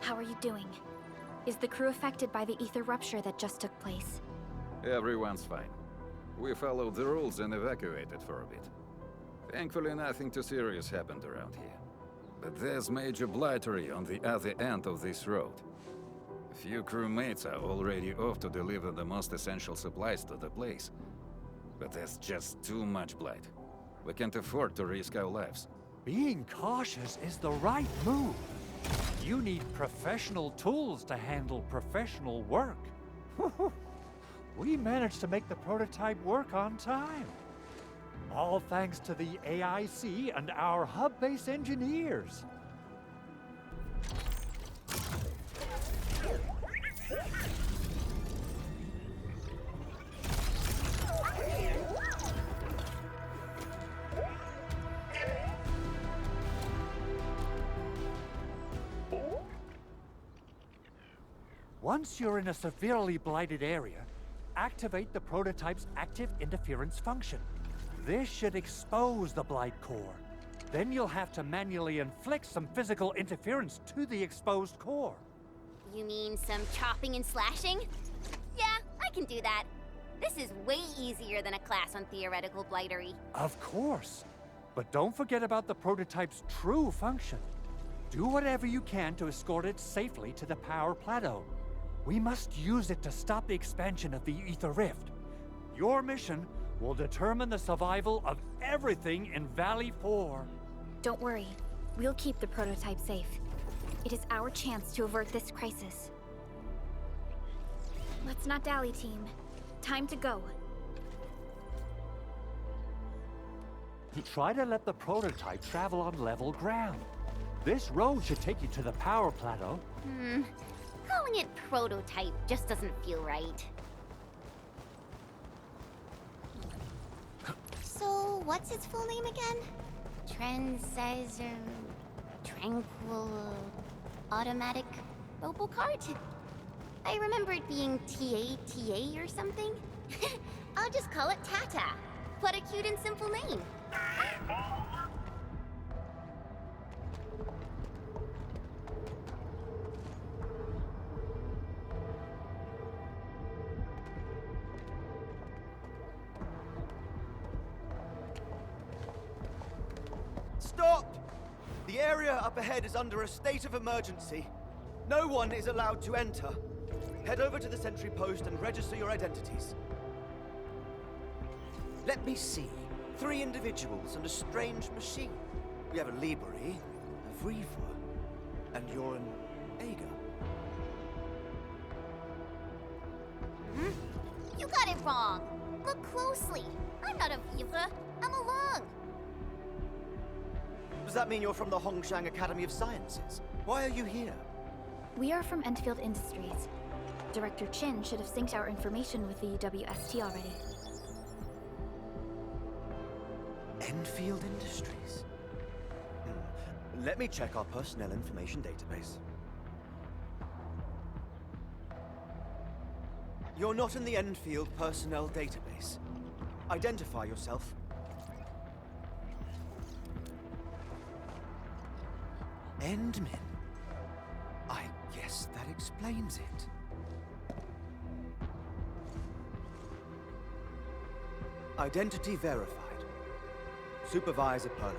How are you doing? Is the crew affected by the ether rupture that just took place? Everyone's fine. We followed the rules and evacuated for a bit. Thankfully, nothing too serious happened around here. But there's major blightery on the other end of this road. A few crewmates are already off to deliver the most essential supplies to the place. But there's just too much blight. We can't afford to risk our lives. Being cautious is the right move. You need professional tools to handle professional work. We managed to make the prototype work on time. All thanks to the AIC and our hub-base engineers. Once you're in a severely blighted area, activate the prototype's active interference function. This should expose the blight core. Then you'll have to manually inflict some physical interference to the exposed core. You mean some chopping and slashing? Yeah, I can do that. This is way easier than a class on theoretical blightery. Of course. But don't forget about the prototype's true function. Do whatever you can to escort it safely to the power plateau. We must use it to stop the expansion of the Ether Rift. Your mission will determine the survival of everything in Valley 4. Don't worry. We'll keep the prototype safe. It is our chance to avert this crisis. Let's not dally, team. Time to go. Try to let the prototype travel on level ground. This road should take you to the power plateau. Calling it prototype just doesn't feel right. So, what's its full name again? Tranquil... Automatic Robocart? I remember it being TA or something. I'll just call it Tata. What a cute and simple name. Stop! The area up ahead is under a state of emergency. No one is allowed to enter. Head over to the sentry post and register your identities. Let me see. 3 individuals and a strange machine. We have a Libri, a Vriva, and you're an Aga. You got it wrong. Look closely. I'm not a Vivre. I'm a Lung. Does that mean you're from the Hongshang Academy of Sciences? Why are you here? We are from Endfield Industries. Director Chin should have synced our information with the UWST already. Endfield Industries? Let me check our personnel information database. You're not in the Endfield personnel database. Identify yourself. Endmin. I guess that explains it. Identity verified. Supervisor Perlica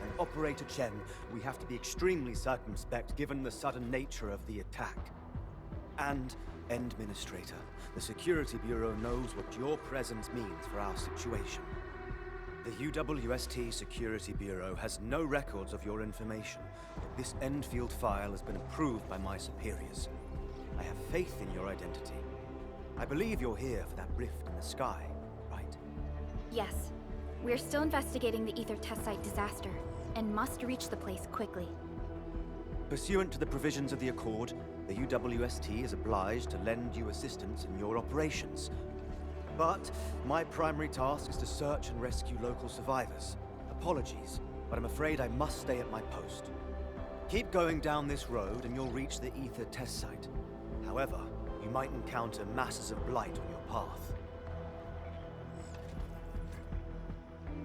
and Operator Chen, we have to be extremely circumspect given the sudden nature of the attack. And, Administrator, the Security Bureau knows what your presence means for our situation. The UWST Security Bureau has no records of your information, but this Endfield file has been approved by my superiors. I have faith in your identity. I believe you're here for that rift in the sky, right? Yes. We're still investigating the Ether test site disaster, and must reach the place quickly. Pursuant to the provisions of the Accord, the UWST is obliged to lend you assistance in your operations. But my primary task is to search and rescue local survivors. Apologies, but I'm afraid I must stay at my post. Keep going down this road and you'll reach the Ether test site. However, you might encounter masses of blight on your path.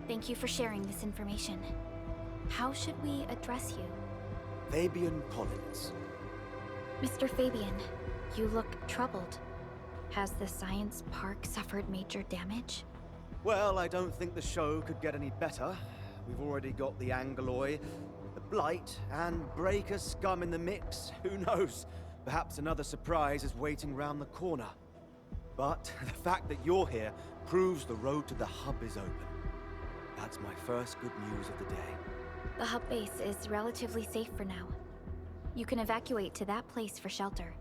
Thank you for sharing this information. How should we address you? Fabian Collins. Mr. Fabian, you look troubled. Has the science park suffered major damage? Well, I don't think the show could get any better. We've already got the Angeloy, the Blight, and Breaker scum in the mix. Who knows? Perhaps another surprise is waiting round the corner. But the fact that you're here proves the road to the hub is open. That's my first good news of the day. The hub base is relatively safe for now. You can evacuate to that place for shelter.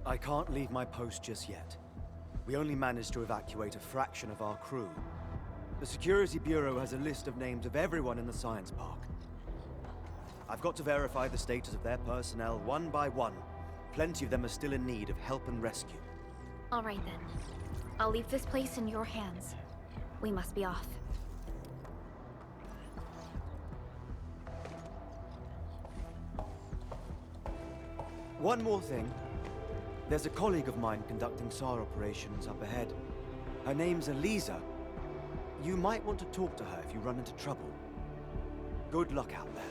I can't leave my post just yet. We only managed to evacuate a fraction of our crew. The Security Bureau has a list of names of everyone in the science park. I've got to verify the status of their personnel one by one. Plenty of them are still in need of help and rescue. All right then. I'll leave this place in your hands. We must be off. One more thing. There's a colleague of mine conducting SAR operations up ahead. Her name's Eliza. You might want to talk to her if you run into trouble. Good luck out there.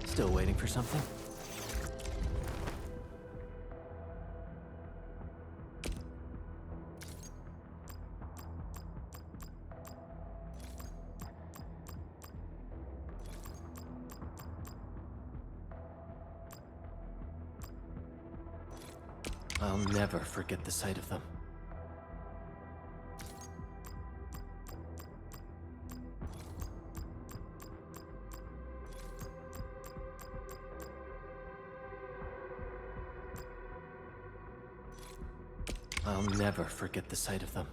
Still waiting for something? I'll never forget the sight of them. I'll never forget the sight of them.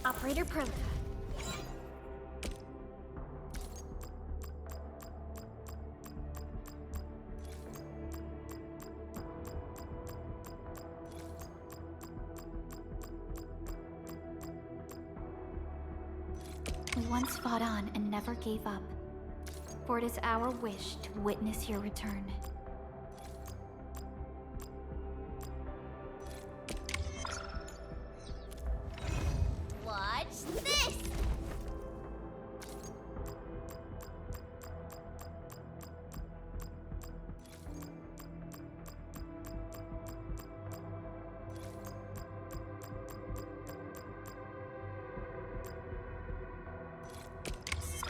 Operator Prota. We once fought on and never gave up. For it is our wish to witness your return. Watch this!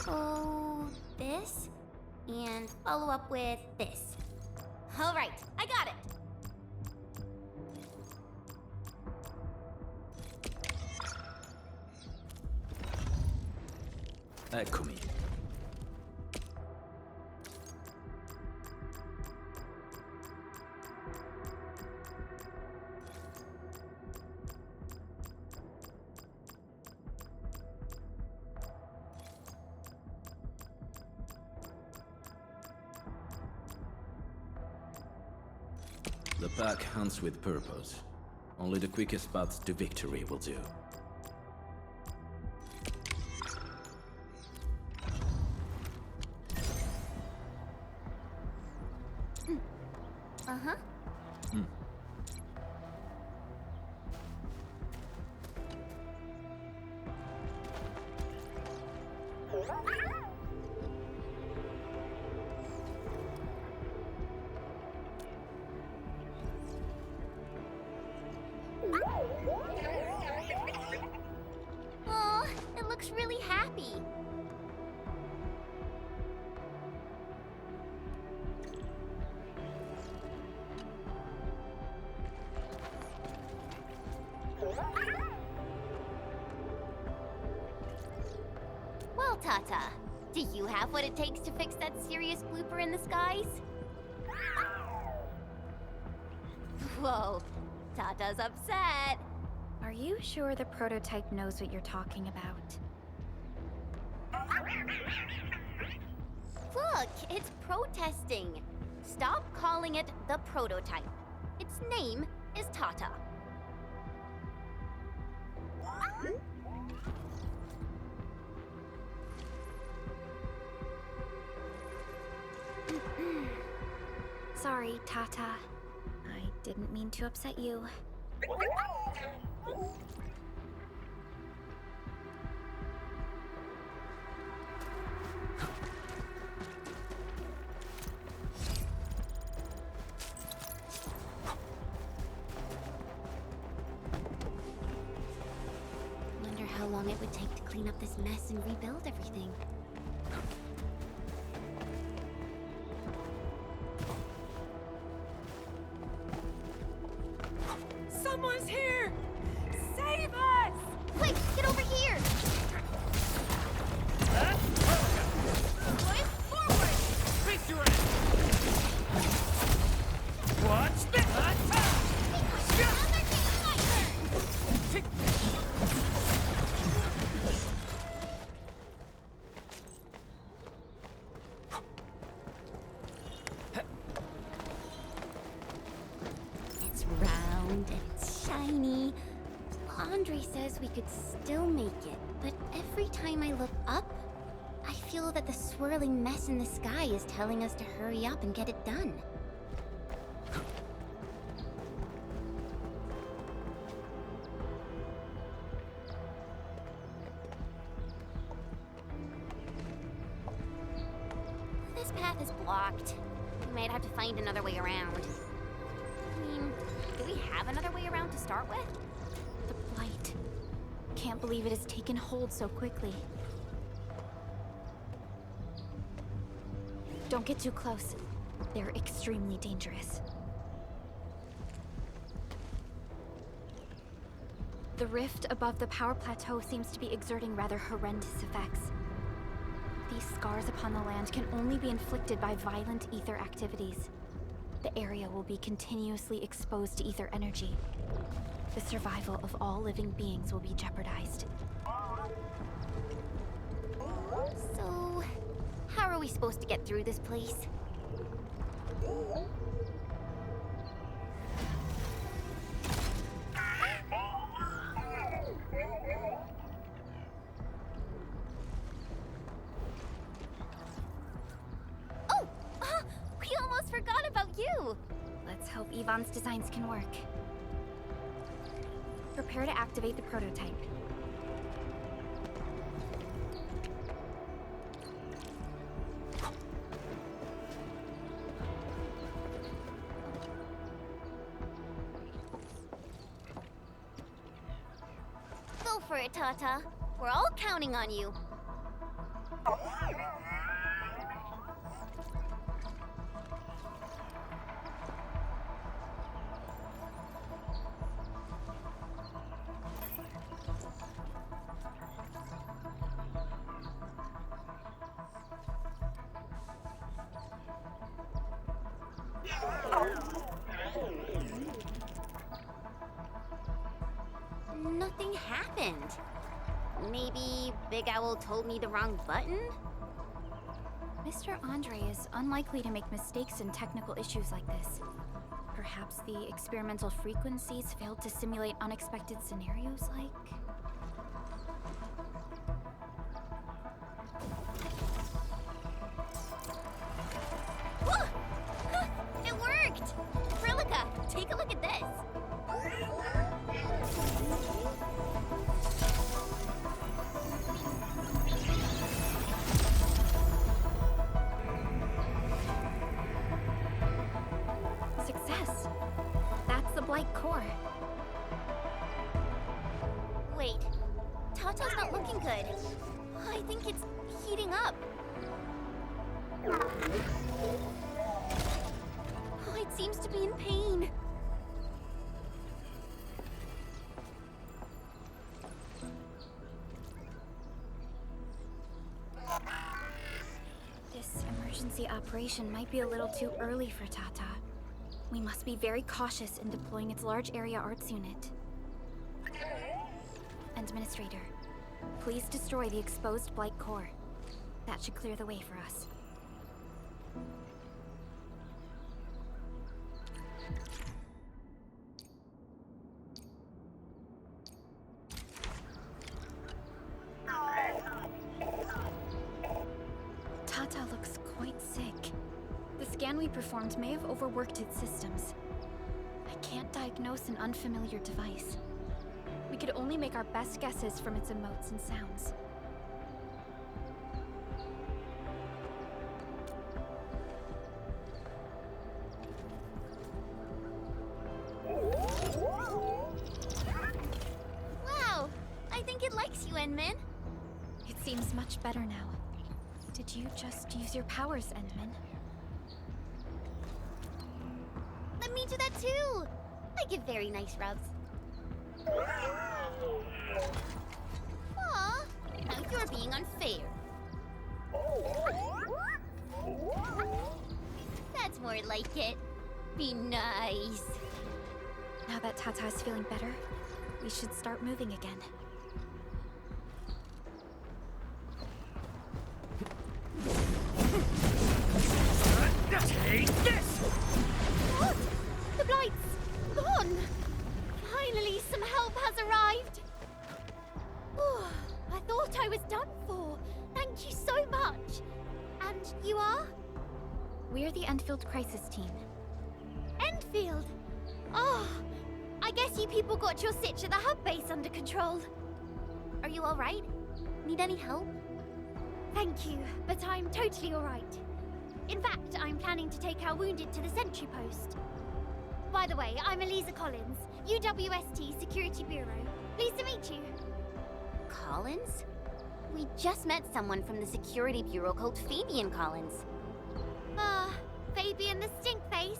So, this? And follow up with this. All right, I got it! Eccomi. The pack hunts with purpose. Only the quickest paths to victory will do. Uh-huh. Oh, it looks really happy. Well, Tata, do you have what it takes to fix that serious blooper in the skies? Whoa, Tata's upset. Are you sure the prototype knows what you're talking about? Look, it's protesting. Stop calling it the prototype. Its name is Tata. Sorry, Tata. I didn't mean to upset you. Wonder how long it would take to clean up this mess and rebuild everything. Someone's here! Save us! Quick, get over here! Flame forward! Face your ass! Watch this! It's round and it's shiny. Andre says we could still make it, but every time I look up, I feel that the swirling mess in the sky is telling us to hurry up and get it done. This path is blocked. We might have to find another way around. I mean, do we have another way around to start with? The blight. Can't believe it has taken hold so quickly. Don't get too close. They're extremely dangerous. The rift above the power plateau seems to be exerting rather horrendous effects. These scars upon the land can only be inflicted by violent ether activities. The area will be continuously exposed to ether energy. The survival of all living beings will be jeopardized. So, how are we supposed to get through this place? Oh! We almost forgot about you! Let's hope Yvonne's designs can work. Prepare to activate the prototype. Go for it, Tata. We're all counting on you. Nothing happened. Maybe Big Owl told me the wrong button? Mr. Andre is unlikely to make mistakes in technical issues like this. Perhaps the experimental frequencies failed to simulate unexpected scenarios like... Whoa! It worked! Frillica, take a look at this. Success! That's the Blight core. Wait, Tata's not looking good. I think it's heating up. Oh, it seems to be in pain. This emergency operation might be a little too early for Tata. We must be very cautious in deploying its large area arts unit. Administrator, please destroy the exposed Blight core. That should clear the way for us. Tata looks quite sick. The scan we performed may have overworked its systems. I can't diagnose an unfamiliar device. We could only make our best guesses from its emotes and sounds. Wow! I think it likes you, Endman. It seems much better now. Did you just use your powers, Endman? Let me do that too! I give very nice rubs. Aw, now you're being unfair. That's more like it. Be nice. Now that Tata is feeling better, we should start moving again. Take this! What? The Blight's gone! Finally, some help has arrived! Oh, I thought I was done for. Thank you so much. And you are? We're the Endfield crisis team. Endfield! Oh, I guess you people got your sitch at the hub base under control. Are you alright? Need any help? Thank you, but I'm totally alright. In fact, I'm planning to take our wounded to the sentry post. By the way, I'm Eliza Collins, UWST Security Bureau. Pleased to meet you. Collins? We just met someone from the Security Bureau called Fabian Collins. Fabian the Stinkface.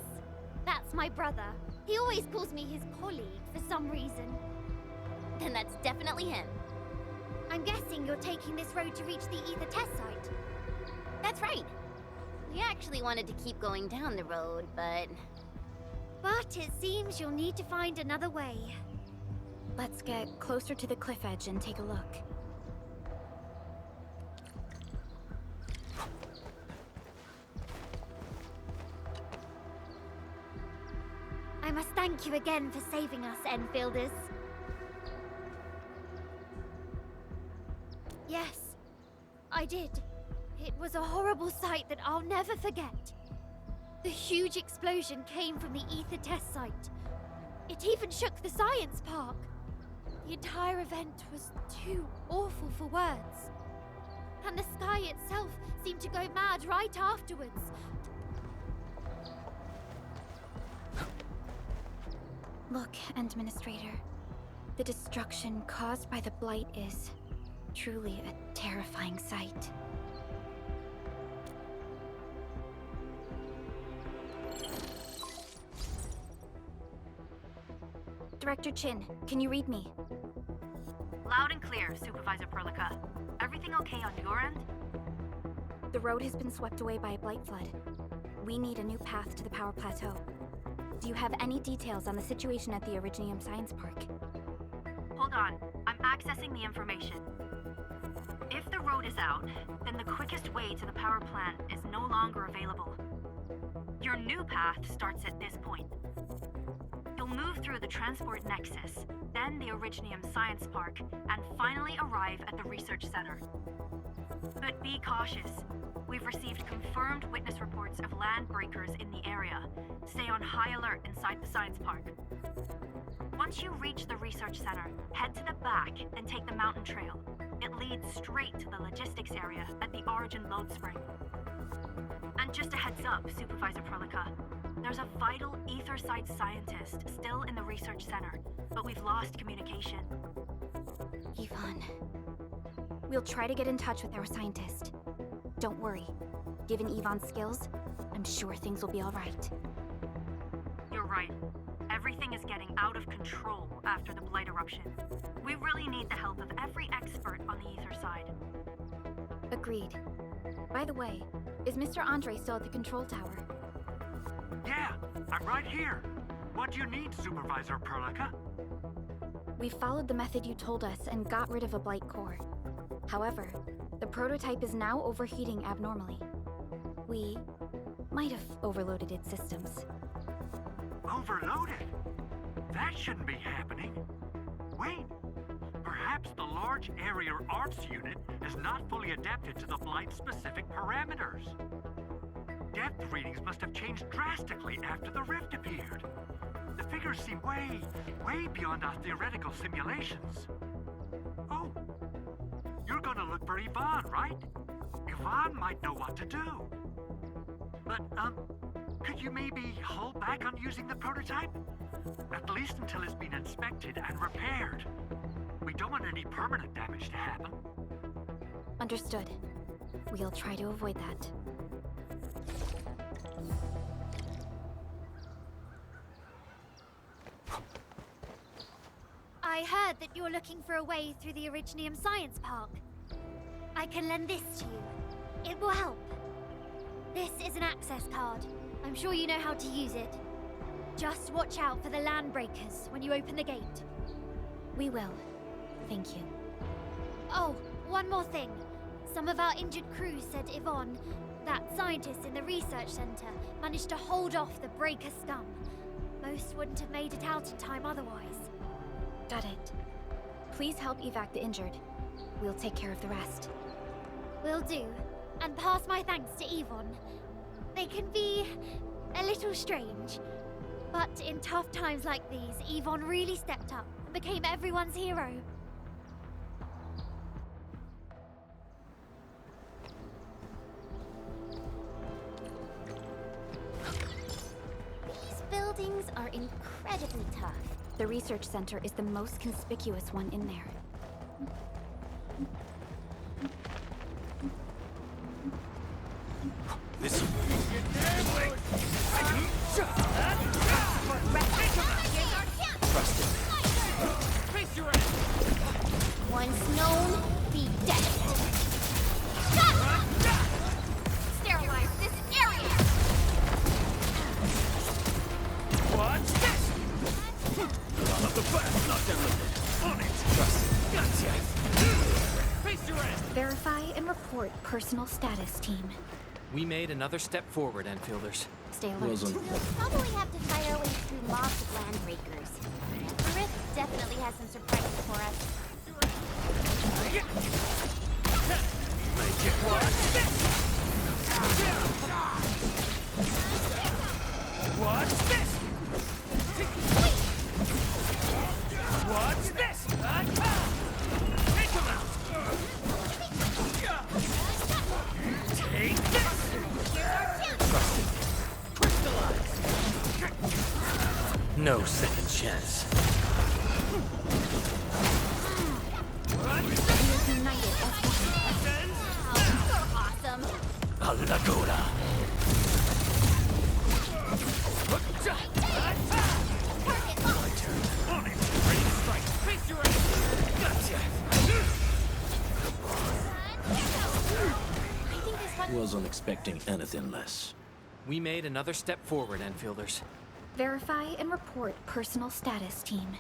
That's my brother. He always calls me his colleague for some reason. Then that's definitely him. I'm guessing you're taking this road to reach the Ether test site. That's right. We actually wanted to keep going down the road, but it seems you'll need to find another way. Let's get closer to the cliff edge and take a look. I must thank you again for saving us, Enfielders. Yes, I did. It was a horrible sight that I'll never forget. The huge explosion came from the Ether test site. It even shook the science park. The entire event was too awful for words. And the sky itself seemed to go mad right afterwards. Look, Administrator. The destruction caused by the Blight is truly a terrifying sight. Director Chin, can you read me? Loud and clear, Supervisor Perlica. Everything okay on your end? The road has been swept away by a blight flood. We need a new path to the power plateau. Do you have any details on the situation at the Originium Science Park? Hold on, I'm accessing the information. If the road is out, then the quickest way to the power plant is no longer available. Your new path starts at this point. You'll move through the Transport Nexus, then the Originium Science Park, and finally arrive at the Research Center. But be cautious. We've received confirmed witness reports of land breakers in the area. Stay on high alert inside the Science Park. Once you reach the Research Center, head to the back and take the mountain trail. It leads straight to the logistics area at the Origin Load Spring. And just a heads up, Supervisor Perlica. There's a vital ether site scientist still in the Research Center, but we've lost communication. Yvonne. We'll try to get in touch with our scientist. Don't worry. Given Yvonne's skills, I'm sure things will be all right. You're right. Everything is getting out of control after the Blight eruption. We really need the help of every expert on the ether side. Agreed. By the way, is Mr. Andre still at the control tower? Yeah, I'm right here. What do you need, Supervisor Perlica? We followed the method you told us and got rid of a blight core. However, the prototype is now overheating abnormally. We might have overloaded its systems. Overloaded? That shouldn't be happening. Wait. Perhaps the large area arms unit is not fully adapted to the flight's specific parameters. Depth readings must have changed drastically after the rift appeared. The figures seem way beyond our theoretical simulations. Oh, you're gonna look for Yvonne, right? Yvonne might know what to do. But, could you maybe hold back on using the prototype? At least until it's been inspected and repaired. We don't want any permanent damage to happen. Understood. We'll try to avoid that. I heard that you're looking for a way through the Originium Science Park. I can lend this to you. It will help. This is an access card. I'm sure you know how to use it. Just watch out for the land breakers when you open the gate. We will. Thank you. Oh, one more thing. Some of our injured crew said Yvonne, that scientist in the research center, managed to hold off the breaker scum. Most wouldn't have made it out in time otherwise. Got it. Please help evac the injured. We'll take care of the rest. Will do. And pass my thanks to Yvonne. They can be a little strange. But in tough times like these, Yvonne really stepped up and became everyone's hero. These buildings are incredibly tough. The research center is the most conspicuous one in there. Listen. Face your end. Once known, be dead. Sterilize this area! Watch this. On up the back, knock down the on it. Trust. Gotcha. Face your end. Verify and report personal status, team. We made another step forward, Enfielders. Stay alert. Wasn't. We'll probably have to fight our way through mobs of land breakers. The Rift definitely has some surprises for us. Make it watch this. Watch this. Watch this. Take him out. Take this. No second chance. United as one. Awesome. Alagora. On it. Ready to strike. Face your end. Gotcha. I think this one... Wasn't expecting anything less. We made another step forward, Enfielders. Verify and report personal status, team.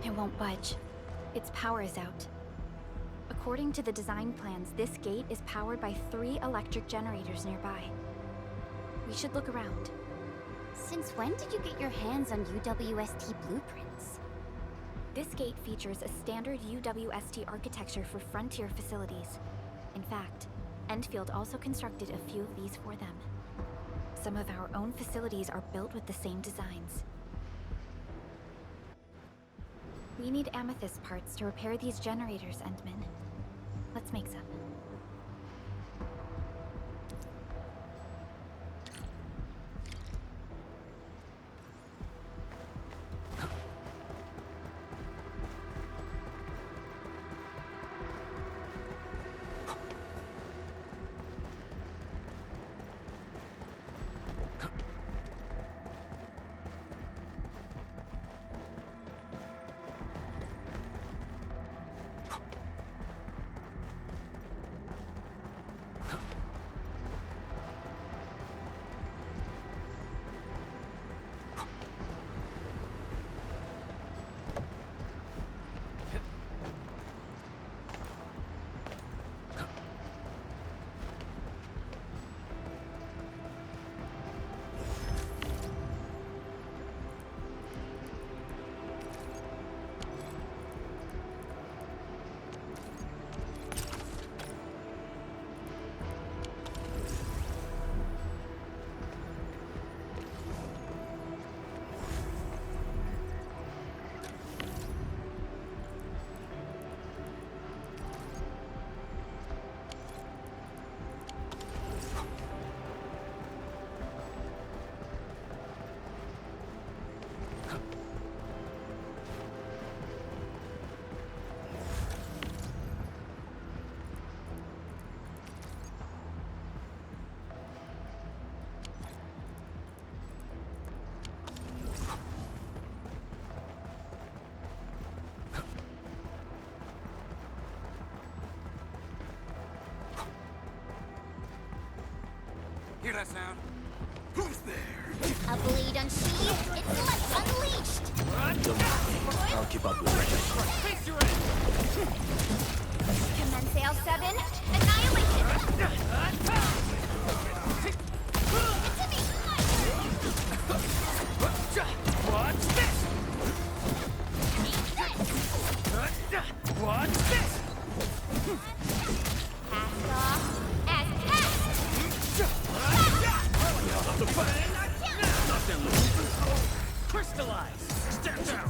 It won't budge. Its power is out. According to the design plans, this gate is powered by 3 electric generators nearby. We should look around. Since when did you get your hands on UWST blueprints? This gate features a standard UWST architecture for frontier facilities. In fact, Endfield also constructed a few of these for them. Some of our own facilities are built with the same designs. We need amethyst parts to repair these generators, Endman. Let's make some. Hear that sound? Who's there? A blade unsheathed, its light unleashed! Don't worry. I'll keep up with it. Face your end! Commence AL7, annihilation! Watch this! Watch this! Cast off as cast! Crystallize! Step down!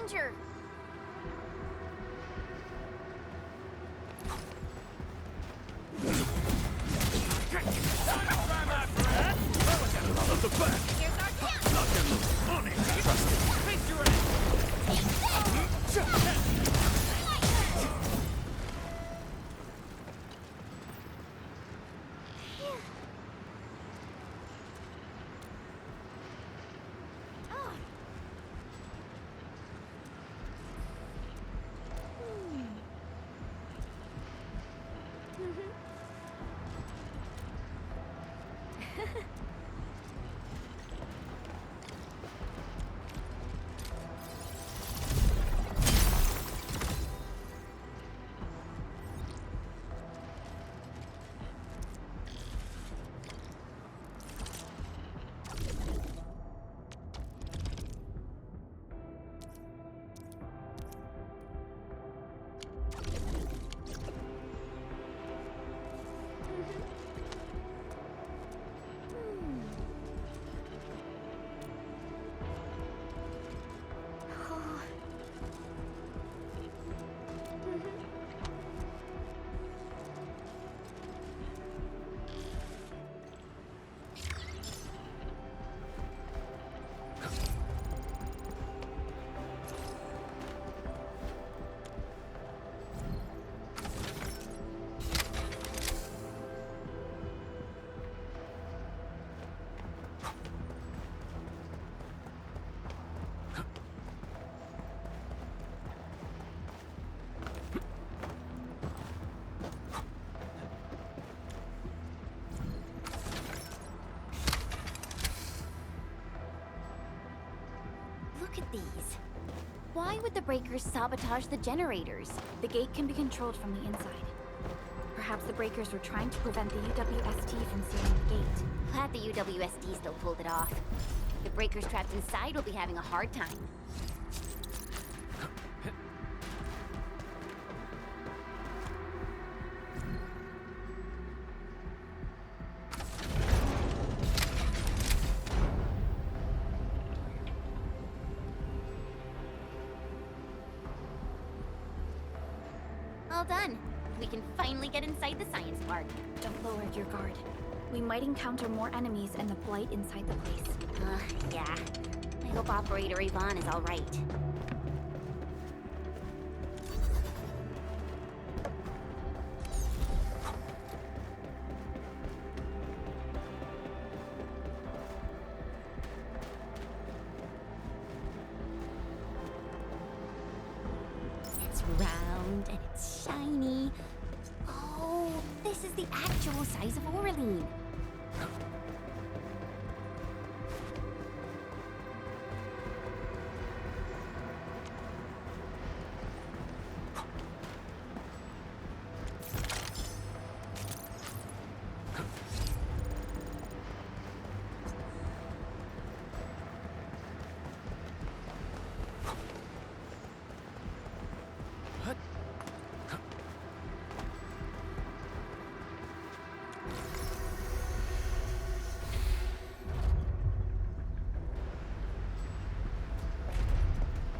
danger! Here's our chance! Look at these. Why would the breakers sabotage the generators? The gate can be controlled from the inside. Perhaps the breakers were trying to prevent the UWST from sealing the gate. Glad the UWSD still pulled it off. The breakers trapped inside will be having a hard time. All done. We can finally get inside the science park. Don't lower your guard. We might encounter more enemies and the Blight inside the place. Yeah. I hope Operator Yvonne is all right. It's round and it's shiny. Oh, this is the actual size of Oraline.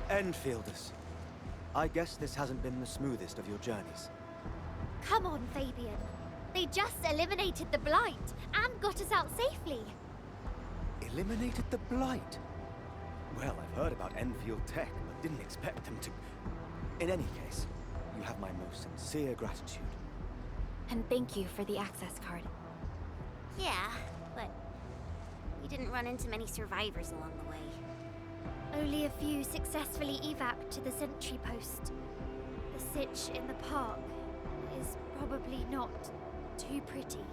Endfielders. I guess this hasn't been the smoothest of your journeys. Come on, Fabian. They just eliminated the Blight and got us out safely. Eliminated the Blight? Well, I've heard about Enfield tech, but didn't expect them to... In any case, you have my most sincere gratitude. And thank you for the access card. Yeah, but we didn't run into many survivors along the way. Only a few successfully evac to the sentry post. The sitch in the park is probably not too pretty.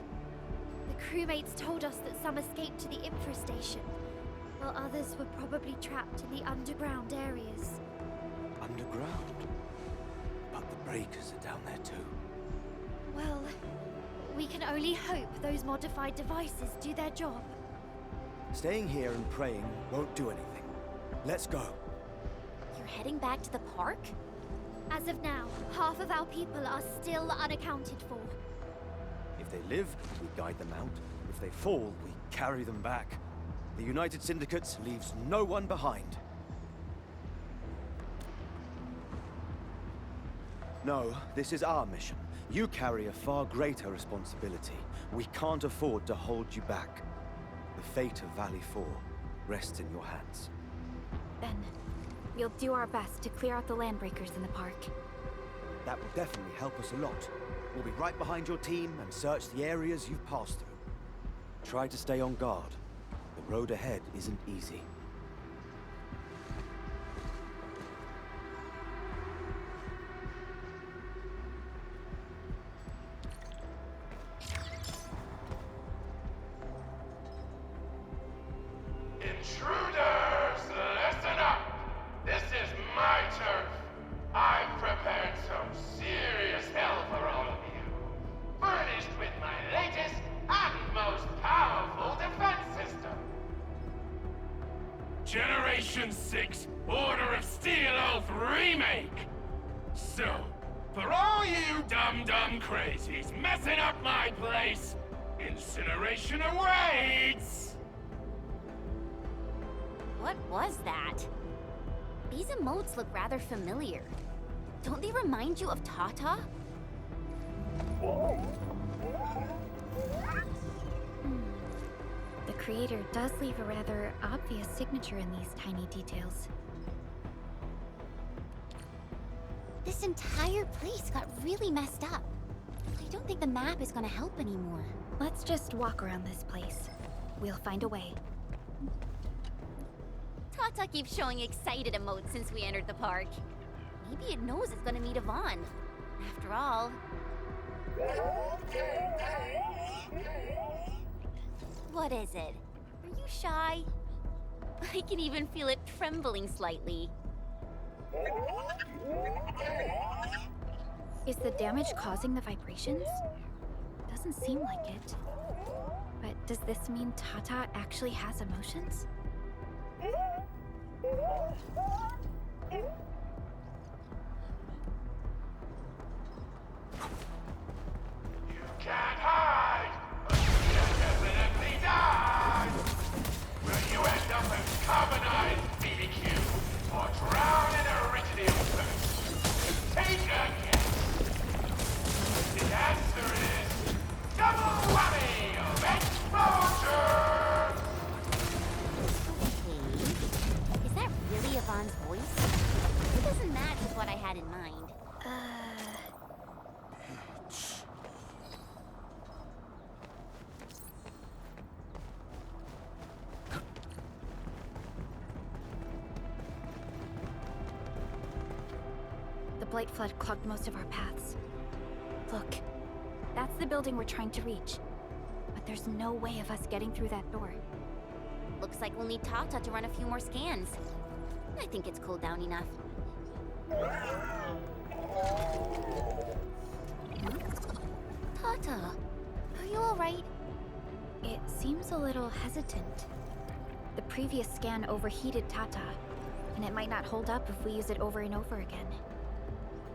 The crewmates told us that some escaped to the infrastation, while others were probably trapped in the underground areas. Underground? But the breakers are down there too. Well, we can only hope those modified devices do their job. Staying here and praying won't do anything. Let's go. You're heading back to the park? As of now, half of our people are still unaccounted for. If they live, we guide them out. If they fall, we carry them back. The United Syndicate leaves no one behind. No, this is our mission. You carry a far greater responsibility. We can't afford to hold you back. The fate of Valley 4 rests in your hands. Then, we'll do our best to clear out the landbreakers in the park. That will definitely help us a lot. We'll be right behind your team and search the areas you've passed through. Try to stay on guard. The road ahead isn't easy. Intruders, listen up! This is my turf. I've prepared some serious hell for all of you. Furnished with my latest and most powerful defense system. Generation 6 Order of Steel Oath Remake! So, for all you dumb crazies messing up my place, incineration awaits! What was that? These emotes look rather familiar. Don't they remind you of Tata? The creator does leave a rather obvious signature in these tiny details. This entire place got really messed up. I don't think the map is gonna help anymore. Let's just walk around this place. We'll find a way. Tata keeps showing excited emotes since we entered the park. Maybe it knows it's gonna meet Yvonne. After all... What is it? Are you shy? I can even feel it trembling slightly. Is the damage causing the vibrations? Doesn't seem like it. But does this mean Tata actually has emotions? You can't hide, but you definitely die! Will you end up as carbonized BBQ, or drown in Iridium thirst? Take a guess! The answer is... double whammy of explosion! Is that really Yvonne's voice? It doesn't match with what I had in mind. The Blight Flood clogged most of our paths. Look, that's the building we're trying to reach. But there's no way of us getting through that door. Looks like we'll need Tata to run a few more scans. I think it's cooled down enough. Tata, are you alright? It seems a little hesitant. The previous scan overheated Tata, and it might not hold up if we use it over and over again.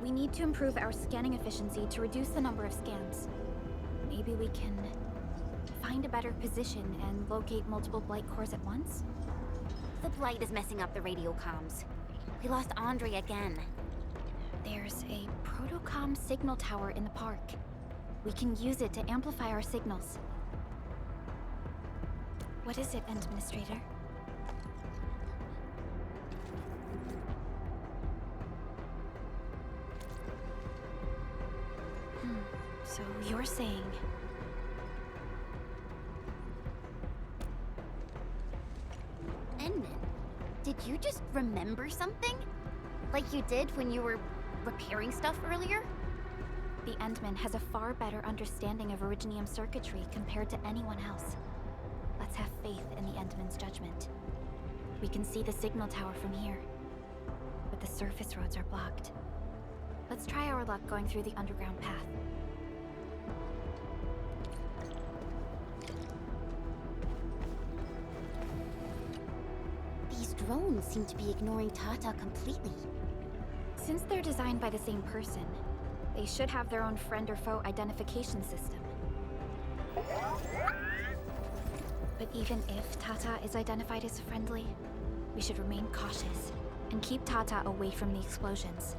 We need to improve our scanning efficiency to reduce the number of scans. Maybe we can find a better position and locate multiple Blight cores at once? The Blight is messing up the radio comms. We lost Andre again. There's a protocom signal tower in the park. We can use it to amplify our signals. What is it, Administrator? So you're saying... Enman, did you just remember something? Like you did when you were repairing stuff earlier? The Endman has a far better understanding of Originium circuitry compared to anyone else. Let's have faith in the Endman's judgment. We can see the signal tower from here, but the surface roads are blocked. Let's try our luck going through the underground path. These drones seem to be ignoring Tata completely. Since they're designed by the same person, they should have their own friend or foe identification system. But even if Tata is identified as friendly, we should remain cautious and keep Tata away from the explosions.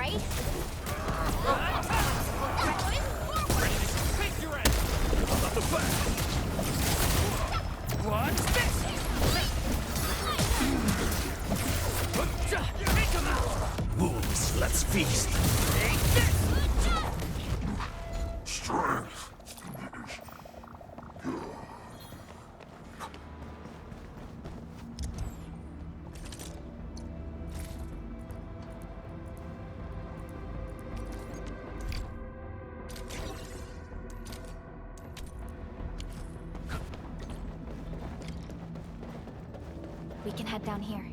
right? Take your ass! Up the back! What's this? Take him out! Wolves, let's feast. Take this! Strength. We can head down here.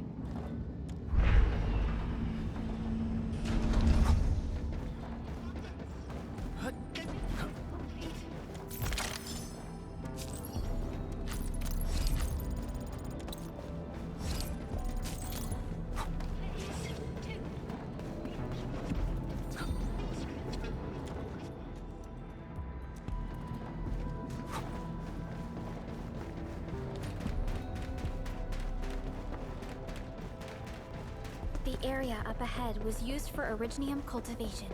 The area up ahead was used for Originium cultivation.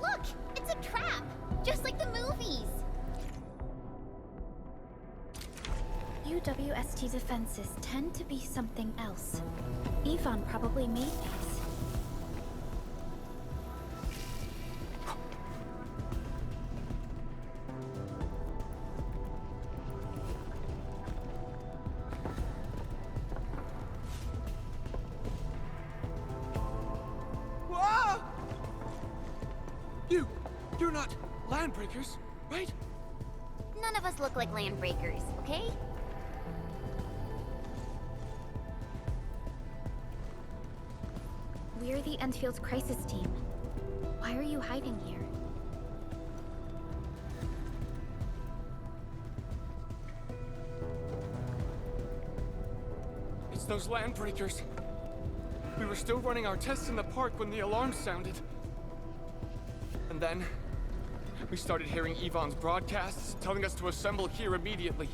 Look! It's a trap! Just like the movies! UWST defenses tend to be something else. Yvonne probably made these. Whoa! You're not landbreakers, right? None of us look like landbreakers, okay? We're the Endfield's crisis team. Why are you hiding here? It's those landbreakers. We were still running our tests in the park when the alarm sounded. And then, we started hearing Yvonne's broadcasts telling us to assemble here immediately.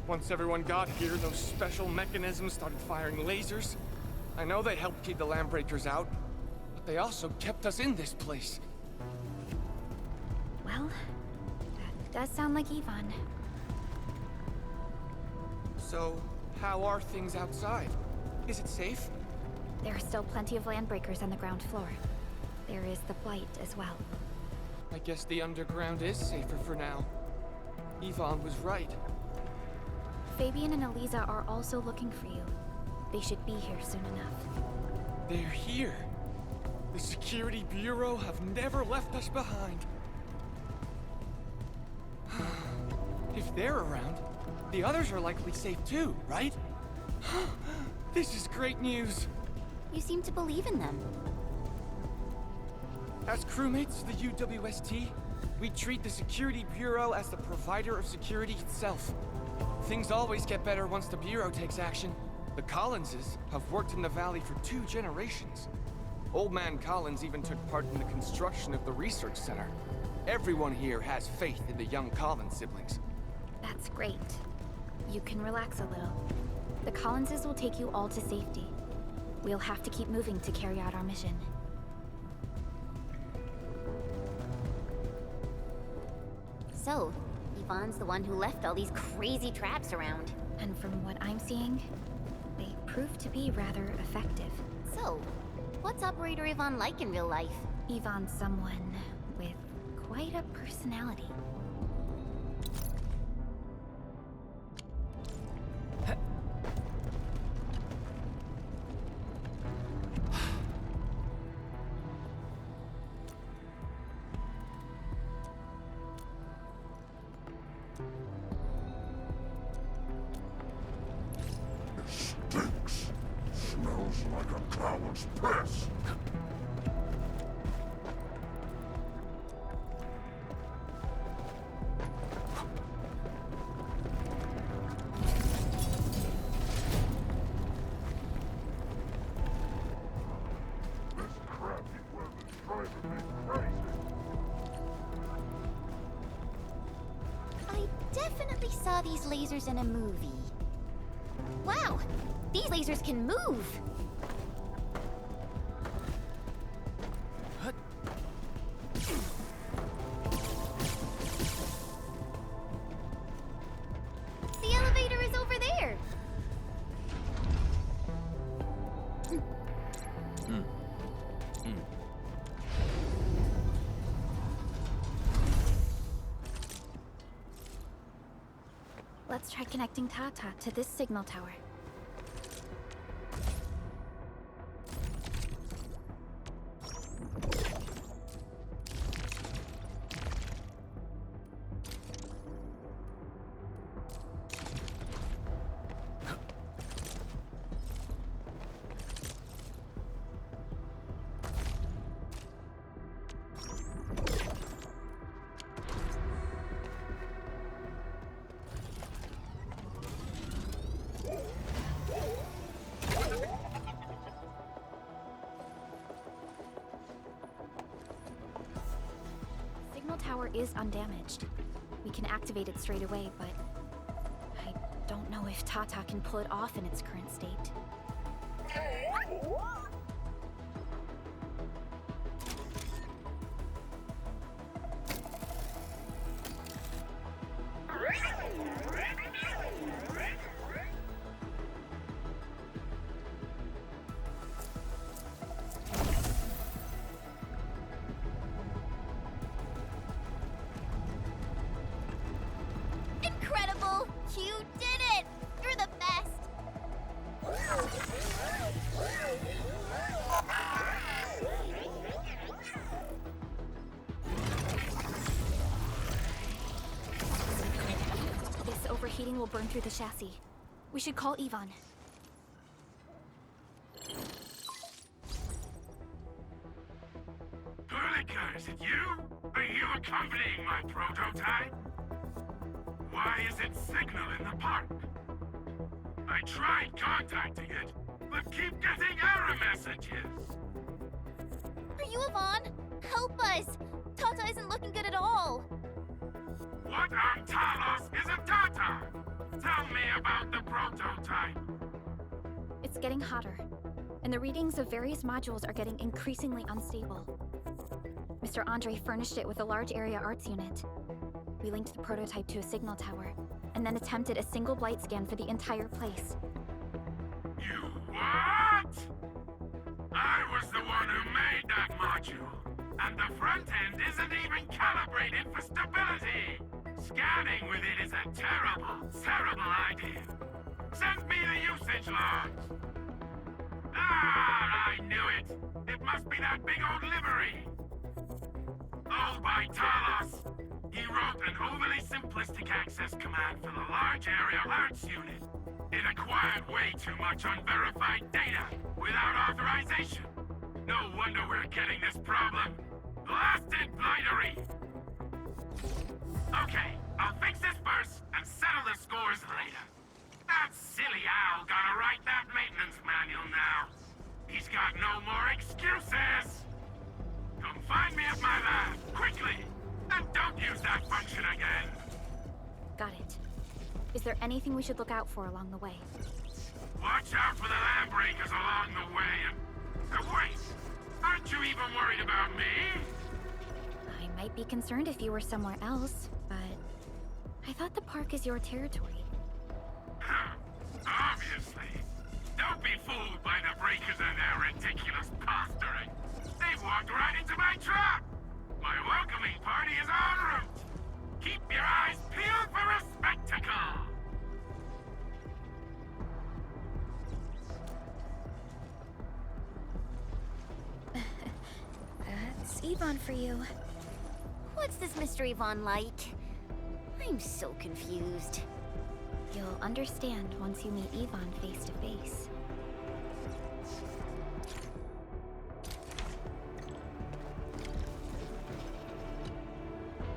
Once everyone got here, those special mechanisms started firing lasers. I know they helped keep the landbreakers out, but they also kept us in this place. Well, that does sound like Yvonne. So, how are things outside? Is it safe? There are still plenty of landbreakers on the ground floor. There is the Blight as well. I guess the underground is safer for now. Yvonne was right. Fabian and Eliza are also looking for you. They should be here soon enough. They're here. The Security Bureau have never left us behind. If they're around, the others are likely safe too, right? This is great news. You seem to believe in them. As crewmates of the UWST, we treat the Security Bureau as the provider of security itself. Things always get better once the Bureau takes action. The Collinses have worked in the Valley for 2 generations. Old Man Collins even took part in the construction of the research center. Everyone here has faith in the young Collins siblings. That's great. You can relax a little. The Collinses will take you all to safety. We'll have to keep moving to carry out our mission. So, Yvonne's the one who left all these crazy traps around. And from what I'm seeing, they prove to be rather effective. So, what's Operator Yvonne like in real life? Yvonne's someone with quite a personality. Stinks. Smells like a coward's piss. This crappy weather's driving me crazy. I definitely saw saw these lasers in a movie. Wow! These lasers can move! The elevator is over there! Let's try connecting Tata to this signal tower. Tower is undamaged. We can activate it straight away, but I don't know if Tata can pull it off in its current state. Incredible! You did it! You're the best! This overheating will burn through the chassis. We should call Yvonne. Perlica, is it you? Are you accompanying my prototype? Why is it signal in the park? I tried contacting it, but keep getting error messages. Are you Yvonne? Help us! Tata isn't looking good at all! What on Talos is a Tata? Tell me about the prototype. It's getting hotter, and the readings of various modules are getting increasingly unstable. Mr. Andre furnished it with a large area arts unit. We linked the prototype to a signal tower, and then attempted a single blight scan for the entire place. You what? I was the one who made that module, and the front end isn't even calibrated for stability. Scanning with it is a terrible, terrible idea. Send me the usage logs. Ah, I knew it. It must be that big old livery. Owned by Talos. He wrote an overly simplistic access command for the large area arts unit. It acquired way too much unverified data without authorization. No wonder we're getting this problem. Blasted blightery! Okay, I'll fix this first and settle the scores later. That silly owl gotta write that maintenance manual now. He's got no more excuses! Come find me at my lab, quickly! And don't use that function again! Got it. Is there anything we should look out for along the way? Watch out for the land breakers along the way and... wait! Aren't you even worried about me? I might be concerned if you were somewhere else, but... I thought the park is your territory. Obviously. Don't be fooled by the breakers and their ridiculous posturing. They've walked right into my trap! My welcoming party is en route! Keep your eyes peeled for a spectacle! That's Yvonne for you. What's this Mr. Yvonne like? I'm so confused. You'll understand once you meet Yvonne face to face.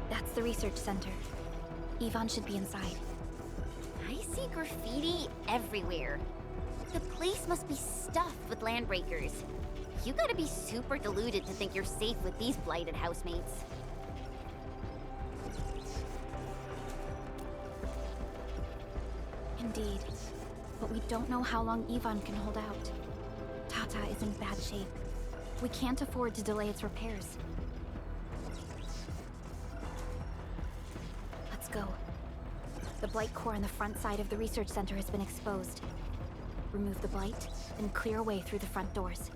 That's the research center. Yvonne should be inside. I see graffiti everywhere. The place must be stuffed with landbreakers. You gotta be super deluded to think you're safe with these blighted housemates. Indeed. But we don't know how long Ivan can hold out. Tata is in bad shape. We can't afford to delay its repairs. Let's go. The blight core on the front side of the research center has been exposed. Remove the blight, then clear a way through the front doors.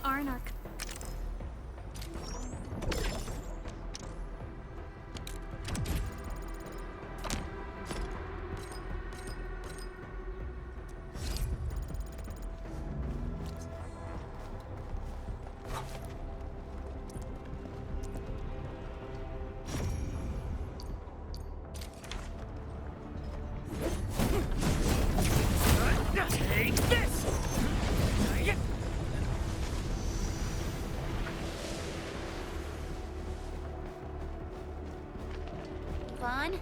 Arnark. Take this! Vaughn,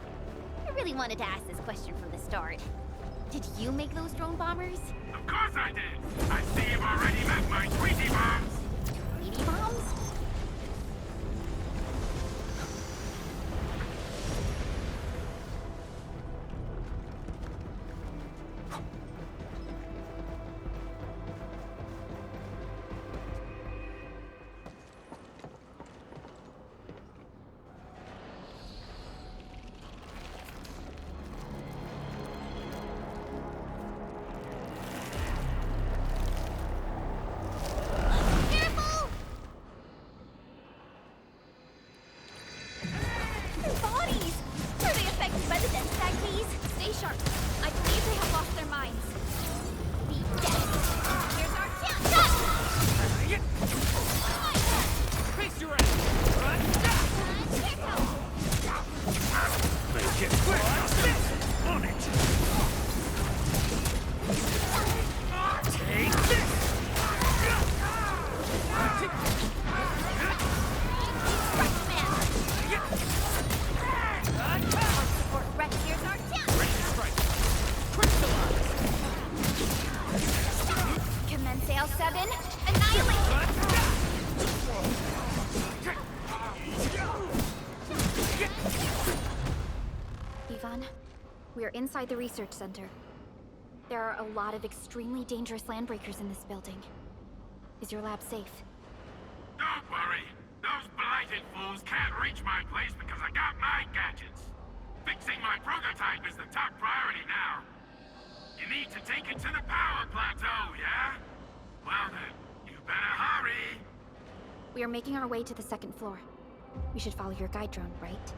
I really wanted to ask this question from the start. Did you make those drone bombers? Of course I did! I see you've already met my Tweety bombs! Tweety bombs? We are inside the research center. There are a lot of extremely dangerous landbreakers in this building. Is your lab safe? Don't worry. Those blighted fools can't reach my place because I got my gadgets. Fixing my prototype is the top priority now. You need to take it to the power plateau, yeah? Well then, you better hurry. We are making our way to the second floor. We should follow your guide drone, right?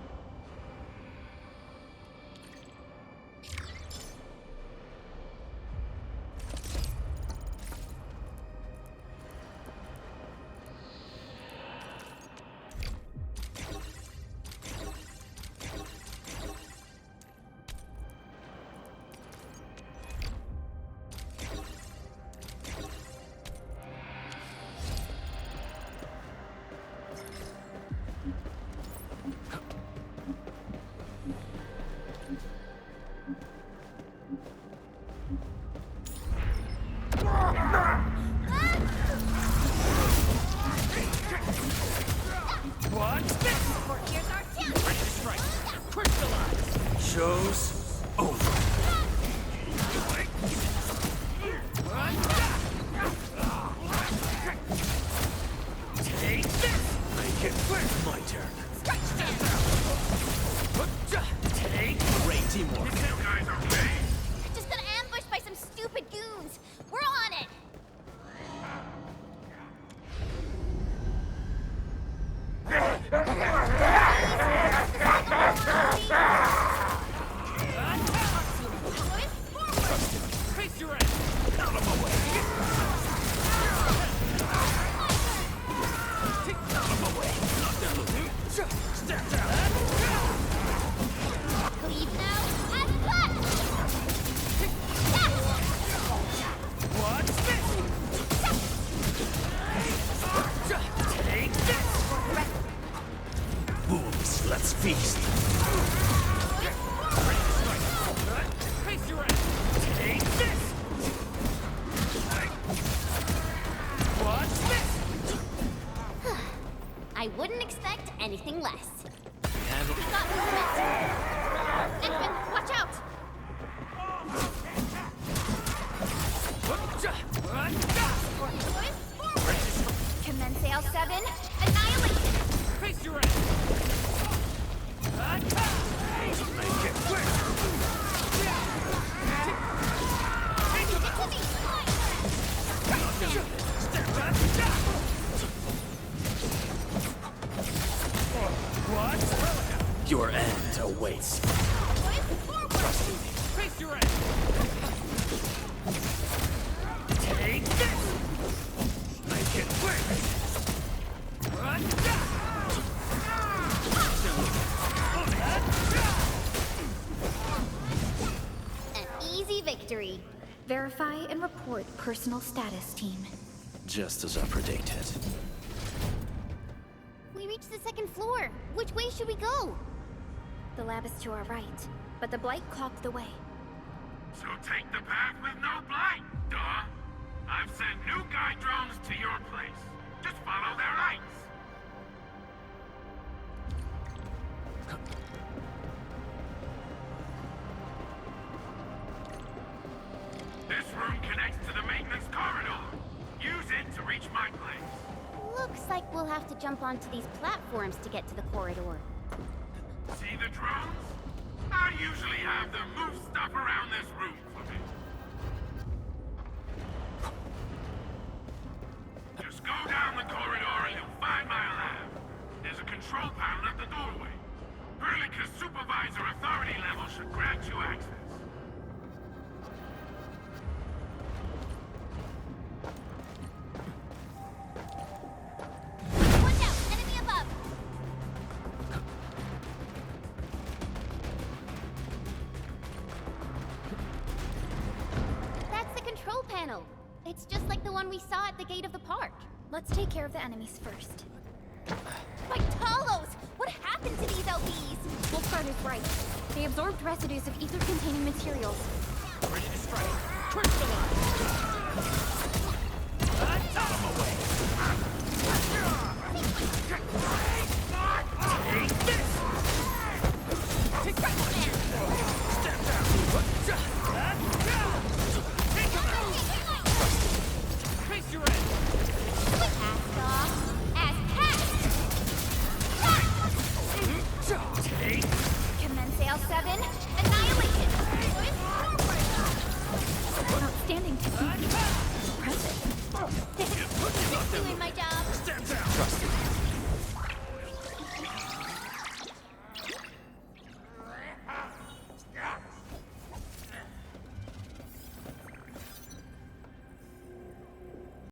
wouldn't expect anything less. Handle. We got movement. Edwin, watch out! Commence L7, annihilation! Face your end! Make it quick! What? Your end awaits. Trust me. Face your end! Take this! Make it quick! An easy victory. Verify and report personal status, team. Just as I predicted. We reached the second floor. Which way should we go? The lab is to our right, but the Blight clogged the way. So take the path with no blight, duh. I've sent new guide drones to your place. Just follow their lights. This room connects to the maintenance corridor. Use it to reach my place. Looks like we'll have to jump onto these platforms to get to the corridor. See the drones? I usually have them move stuff around this room for me. Just go down the corridor and you'll find my lab. There's a control panel at the doorway. Hurley's supervisor authority level should grant you access. Watch out! Enemy above! That's the control panel. It's just like the one we saw at the gate of the park. Let's take care of the enemies first. My Talos! What happened to these LBs? Wolfguard is right. They absorbed residues of ether-containing materials. Ready to strike. Crystallize! Out of my way! Take this! Take that one! Step down! Take him out! Face your end! Cast off. As cast! Take! Commence L7, annihilation! Outstanding technique. Impressive. Doing my job. Step down! Trust me.